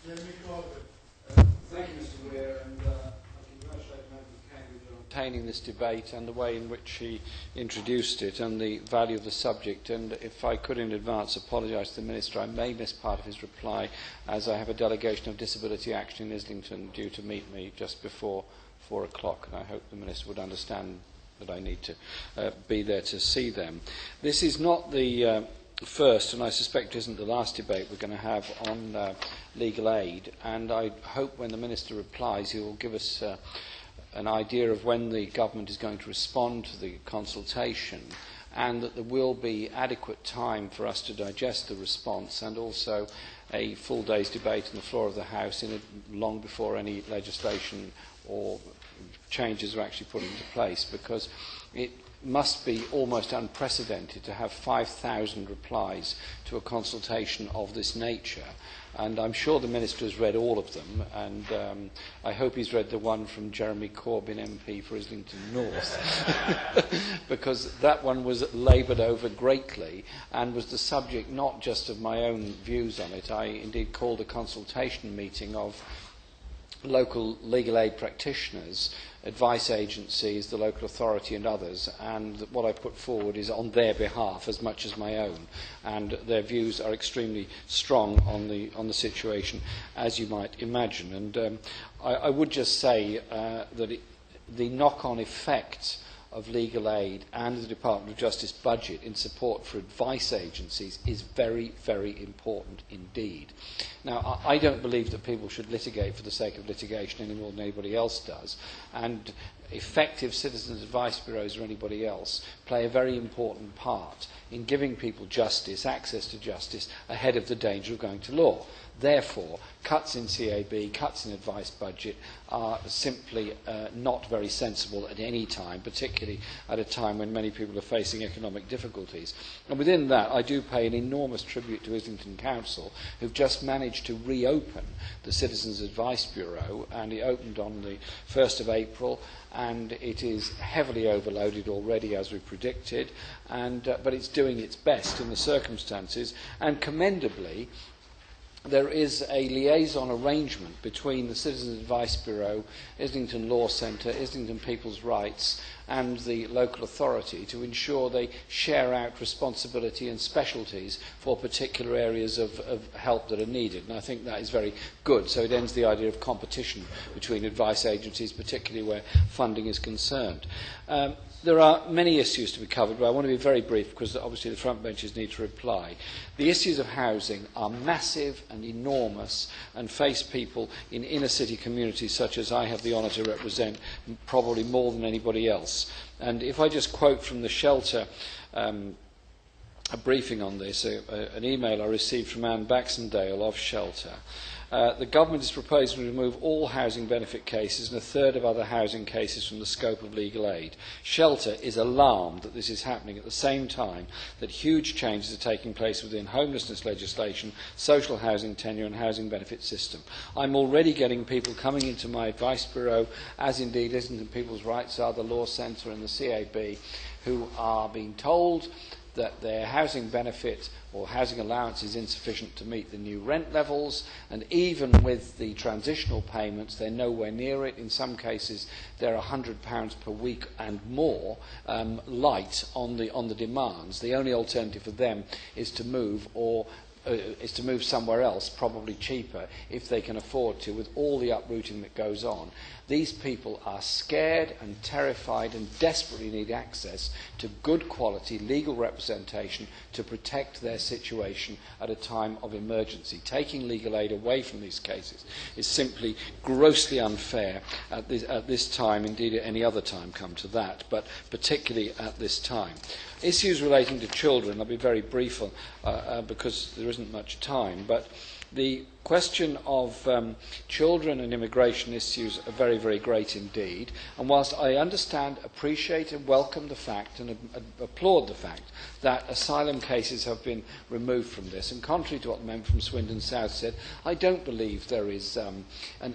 Thank you, Mr. Weir, and I congratulate members of Cambridge on obtaining this debate and the way in which he introduced it and the value of the subject. And if I could in advance apologise to the Minister, I may miss part of his reply, as I have a delegation of Disability Action in Islington due to meet me just before 4 o'clock, and I hope the Minister would understand that I need to be there to see them. This is not the first, and I suspect isn't the last debate we're going to have on legal aid, and I hope when the Minister replies he will give us an idea of when the government is going to respond to the consultation, and that there will be adequate time for us to digest the response, and also a full day's debate on the floor of the House long before any legislation or changes are actually put into place, because it must be almost unprecedented to have 5,000 replies to a consultation of this nature. And I'm sure the Minister has read all of them, and I hope he's read the one from Jeremy Corbyn MP for Islington North, because that one was laboured over greatly and was the subject not just of my own views on it. I indeed called a consultation meeting of local legal aid practitioners, advice agencies, the local authority and others, and what I put forward is on their behalf as much as my own, and their views are extremely strong on the situation, as you might imagine. And I would just say that the knock-on effect of legal aid and the Department of Justice budget in support for advice agencies is very, very important indeed. Now, I don't believe that people should litigate for the sake of litigation any more than anybody else does, and effective citizens' advice bureaus or anybody else play a very important part in giving people justice, access to justice, ahead of the danger of going to law. Therefore, cuts in CAB, cuts in advice budget are simply not very sensible at any time, particularly at a time when many people are facing economic difficulties. And within that, I do pay an enormous tribute to Islington Council, who've just managed to reopen the Citizens Advice Bureau, and it opened on the 1st of April, and it is heavily overloaded already, as we predicted, but it's doing its best in the circumstances, and commendably, there is a liaison arrangement between the Citizens Advice Bureau, Islington Law Centre, Islington People's Rights and the local authority to ensure they share out responsibility and specialties for particular areas of help that are needed. And I think that is very good. So it ends the idea of competition between advice agencies, particularly where funding is concerned. There are many issues to be covered, but I want to be very brief because obviously the front benches need to reply. The issues of housing are massive and enormous and face people in inner city communities such as I have the honour to represent probably more than anybody else. And if I just quote from the Shelter a briefing on this, an email I received from Anne Baxendale of Shelter. The government is proposing to remove all housing benefit cases and a third of other housing cases from the scope of legal aid. Shelter is alarmed that this is happening at the same time that huge changes are taking place within homelessness legislation, social housing tenure and housing benefit system. I'm already getting people coming into my advice bureau, as indeed Islington People's Rights are, the Law Centre and the CAB, who are being told that their housing benefit or housing allowance is insufficient to meet the new rent levels, and even with the transitional payments, they're nowhere near it. In some cases, they're £100 per week and more light on the demands. The only alternative for them is to move somewhere else, probably cheaper, if they can afford to, with all the uprooting that goes on. These people are scared and terrified and desperately need access to good quality legal representation to protect their situation at a time of emergency. Taking legal aid away from these cases is simply grossly unfair at this time, indeed at any other time come to that, but particularly at this time. Issues relating to children, I'll be very brief on, because there isn't much time, but the question of children and immigration issues are very, very great indeed. And whilst I understand, appreciate and welcome the fact and applaud the fact that asylum cases have been removed from this, and contrary to what the member from Swindon South said, I don't believe there is an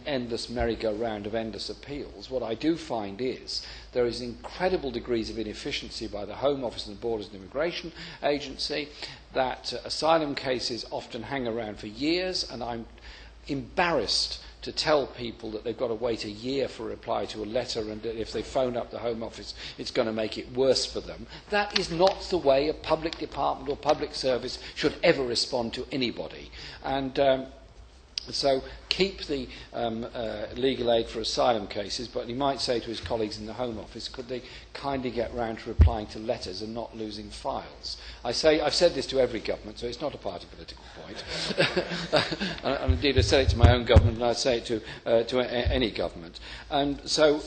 endless merry-go-round of endless appeals. What I do find is there is incredible degrees of inefficiency by the Home Office and the Borders and Immigration Agency, that asylum cases often hang around for years, and I'm embarrassed to tell people that they've got to wait a year for a reply to a letter, and that if they phone up the Home Office it's going to make it worse for them. That is not the way a public department or public service should ever respond to anybody. And so keep the legal aid for asylum cases, but he might say to his colleagues in the Home Office, could they kindly get round to replying to letters and not losing files? I've said this to every government, so it's not a party political point. And indeed I said it to my own government, and I say it to any government. And so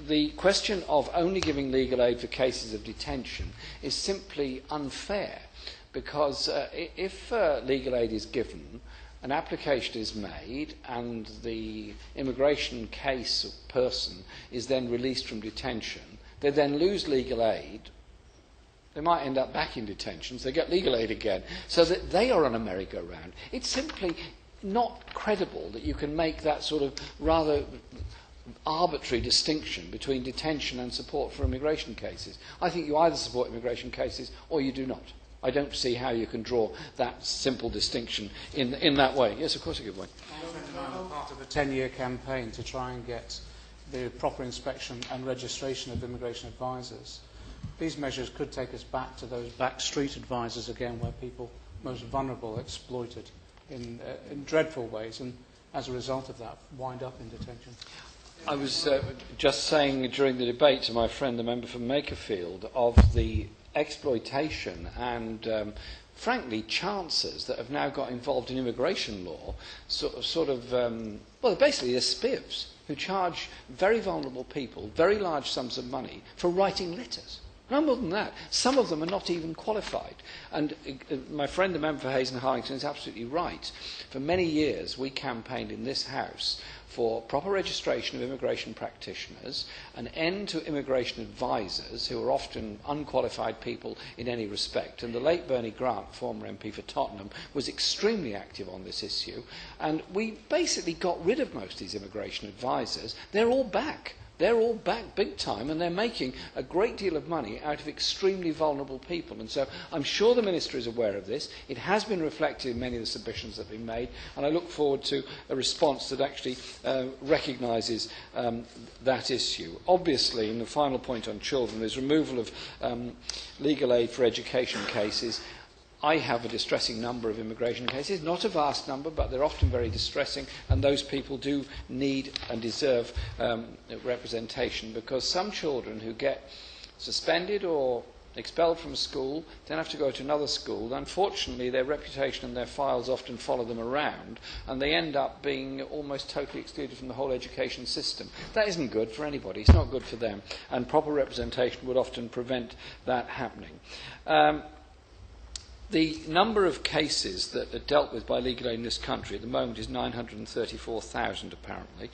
the question of only giving legal aid for cases of detention is simply unfair, because if legal aid is given, an application is made and the immigration case person is then released from detention, they then lose legal aid, they might end up back in detention, so they get legal aid again, so that they are on a merry-go-round. It's simply not credible that you can make that sort of rather arbitrary distinction between detention and support for immigration cases. I think you either support immigration cases or you do not. I don't see how you can draw that simple distinction in that way. Yes, of course, a good way. I'm part of a 10-year campaign to try and get the proper inspection and registration of immigration advisors. These measures could take us back to those back street advisors again, where people most vulnerable are exploited in dreadful ways, and as a result of that, wind up in detention. I was just saying during the debate to my friend, the member from Makerfield, of the exploitation and, frankly, chances that have now got involved in immigration law, well, basically they're spivs who charge very vulnerable people very large sums of money for writing letters. No more than that. Some of them are not even qualified. And my friend, the member for Hayes and Harlington, is absolutely right. For many years, we campaigned in this House for proper registration of immigration practitioners, an end to immigration advisors, who are often unqualified people in any respect. And the late Bernie Grant, former MP for Tottenham, was extremely active on this issue. And we basically got rid of most of these immigration advisors. They're all back. They're all back big time, and they're making a great deal of money out of extremely vulnerable people. And so I'm sure the Minister is aware of this. It has been reflected in many of the submissions that have been made, and I look forward to a response that actually recognises that issue. Obviously, in the final point on children, there's removal of legal aid for education cases. I have a distressing number of immigration cases, not a vast number, but they're often very distressing, and those people do need and deserve representation, because some children who get suspended or expelled from school then have to go to another school. Unfortunately, their reputation and their files often follow them around, and they end up being almost totally excluded from the whole education system. That isn't good for anybody. It's not good for them, and proper representation would often prevent that happening. The number of cases that are dealt with by legal aid in this country at the moment is 934,000 apparently,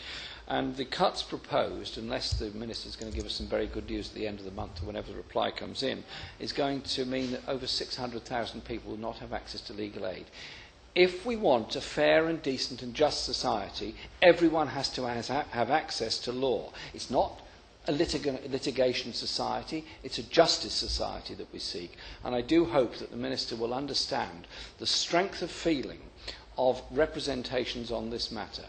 and the cuts proposed, unless the Minister is going to give us some very good news at the end of the month or whenever the reply comes in, is going to mean that over 600,000 people will not have access to legal aid. If we want a fair and decent and just society, everyone has to have access to law. It's not a litigation society, it's a justice society that we seek. And I do hope that the Minister will understand the strength of feeling of representations on this matter.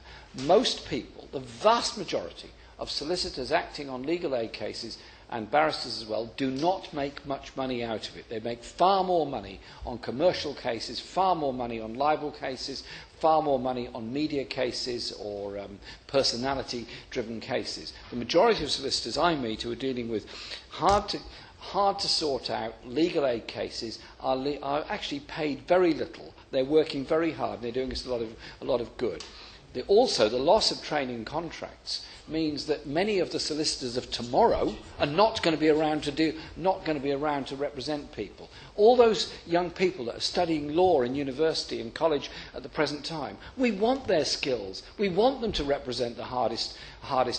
Most people, the vast majority of solicitors acting on legal aid cases, and barristers as well, do not make much money out of it. They make far more money on commercial cases, far more money on libel cases, far more money on media cases or personality-driven cases. The majority of solicitors I meet who are dealing with hard to sort out legal aid cases are actually paid very little. They're working very hard, and they're doing us a lot of good. Also, the loss of training contracts means that many of the solicitors of tomorrow are not going to be around to represent people. All those young people that are studying law in university and college at the present time, we want their skills. We want them to represent the hardest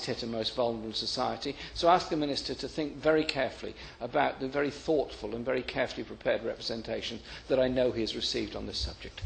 hit and most vulnerable in society. So I ask the Minister to think very carefully about the very thoughtful and very carefully prepared representation that I know he has received on this subject.